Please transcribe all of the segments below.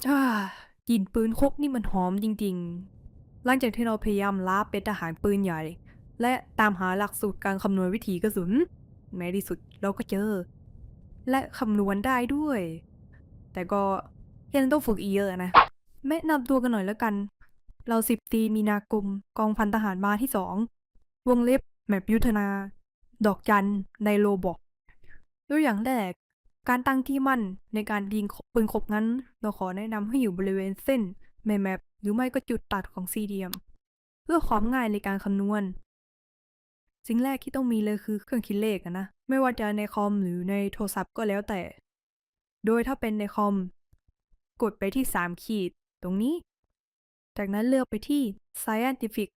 อ่ากลิ่นปืนคกนี่มันหอมจริงๆหลังจากที่เราพยายามล่าเป็นทหารปืนใหญ่และตามหาหลักสูตรการคำนวณวิถีกระสุนในที่สุดเราก็เจอและคำนวณได้ด้วยแต่ก็ยังต้องฝึกอีกเยอะนะแนะนำตัวกันหน่อยแล้วกันเรา10 ตรีมีนาคมกองพันทหารมาที่2วงเล็บแมปยุทธนาดอกจันในโลบอกตัวอย่างแรก การตั้งที่มั่นในการยิงปืนคบงั้นเราขอแนะนำให้อยู่บริเวณเส้นแมปหรือไม่ก็จุดตัดของสี่เหลี่ยมเพื่อความง่ายในการคำนวณสิ่งแรกที่ต้องมีเลยคือเครื่องคิดเลขนะไม่ว่าจะในคอมหรือในโทรศัพท์ก็แล้วแต่โดยถ้าเป็นในคอมกดไปที่3 ขีดตรงนี้จากนั้นเลือกไปที่ Scientific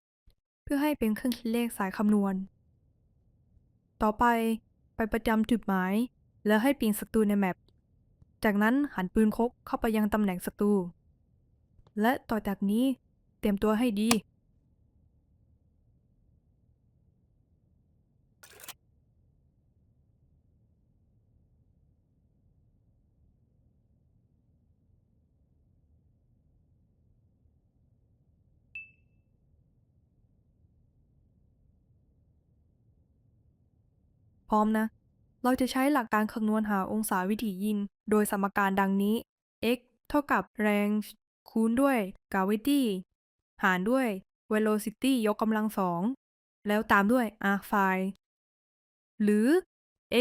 เพื่อให้เป็นเครื่องคิดเลขสายคำนวณต่อไปประจำจุดหมายแล้วให้เปลี่ยนศัตรูในแมปจากนั้นหันปืนคกเข้าไปยังตำแหน่งศัตรู และต่อจากนี้เตรียมตัวให้ดีพร้อมนะเราจะใช้หลักการคำนวณหาองศาวิถียิงโดยสมการดังนี้ x เท่ากับแรงคูณด้วย gravity หารด้วย velocity ยกกำลังสองแล้วตามด้วย arc phi หรือ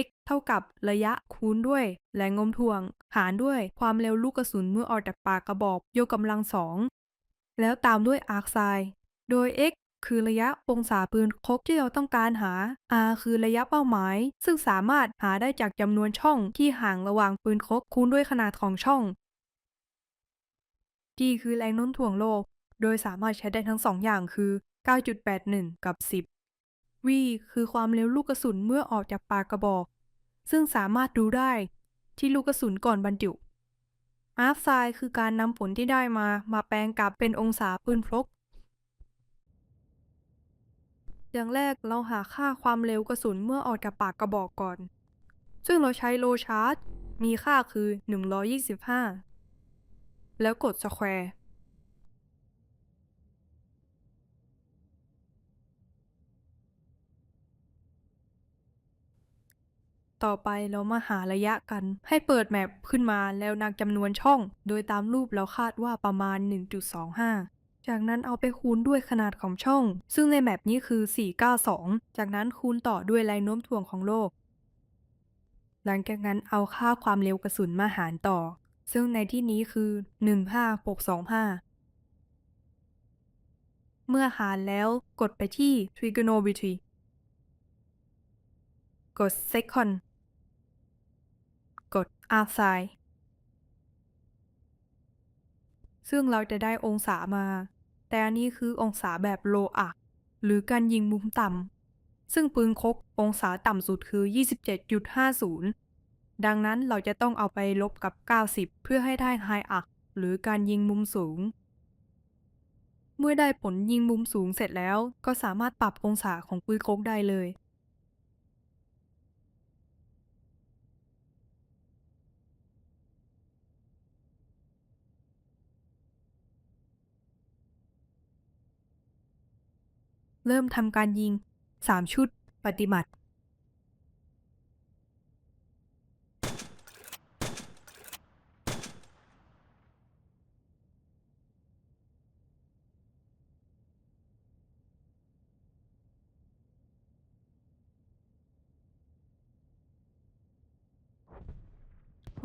x เท่ากับระยะคูณด้วยแรงโน้มถ่วงหารด้วยความเร็วลูกกระสุนเมื่อออกจากปากกระบอกยกกำลังสองแล้วตามด้วย arc phi โดย x คือระยะองศาปืนคบที่เราต้องการหา r คือระยะเป้าหมายซึ่งสามารถหาได้จากจำนวนช่องที่ห่างระหว่างปืนคบคูณด้วยขนาดของช่อง G คือแรงโน้มถ่วงโลกโดยสามารถใช้ได้ทั้ง2 อย่างคือ 9.81 กับ 10 V คือความเร็วลูกกระสุนเมื่อออกจากปากกระบอกซึ่งสามารถดูได้ที่ลูกกระสุนก่อนบรรจุ Arc Sin คือการนำผลที่ได้มาแปลงกลับเป็นองศาปืนพกอย่างแรกเราหาค่าความเร็วกระสุนเมื่อออกจากปากกระบอกก่อนซึ่งเราใช้โลชาร์ตมีค่าคือ125แล้วกดสแควร์ ต่อไปเรามาหาระยะกันให้เปิดแมปขึ้นมาแล้วนับจำนวนช่องโดยตามรูปเราคาดว่าประมาณ 1.25 จากนั้นเอาไปคูณด้วยขนาดของช่องซึ่งในแมปนี้คือ 492 จากนั้นคูณต่อด้วยแรงโน้มถ่วงของโลกหลังจากนั้นเอาค่าความเร็วกระสุนมาหารต่อซึ่งในที่นี้คือ 15625 เมื่อหารแล้วกดไปที่ Trigonometry กด Second กด Arcsin ซึ่งเราจะได้องศามา แต่อันนี้คือองศาแบบโลอักหรือการยิงมุมต่ำ ซึ่งปืนคกองศาต่ำสุดคือ 27.50 ดังนั้นเราจะต้องเอาไปลบกับ 90 เพื่อให้ได้ไฮอักหรือการยิงมุมสูง เมื่อได้ผลยิงมุมสูงเสร็จแล้วก็สามารถปรับองศาของปืนคกได้เลย เริ่มทำการยิง 3 ชุดปฏิบัติ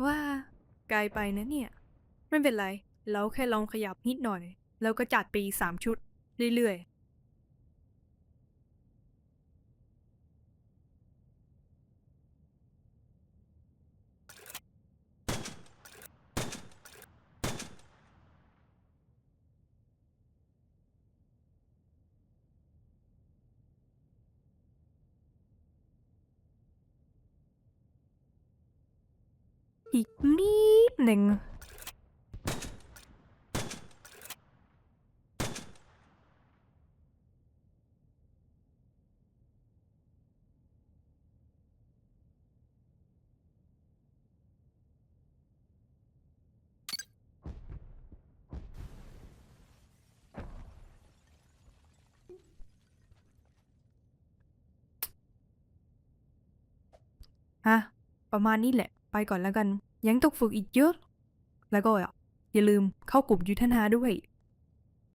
ว่าไกลไปนะเนี่ย ไม่เป็นไรเราแค่ลองขยับนิดหน่อยแล้วก็จัดไปอีก3 ชุดเรื่อยๆอีกนิดหนึ่ง ฮะ ประมาณนี้แหละ ไปก่อนแล้วกัน ยังต้องฝึกอีกเยอะ แล้วก็อย่าลืมเข้ากลุ่มยุทธนาด้วย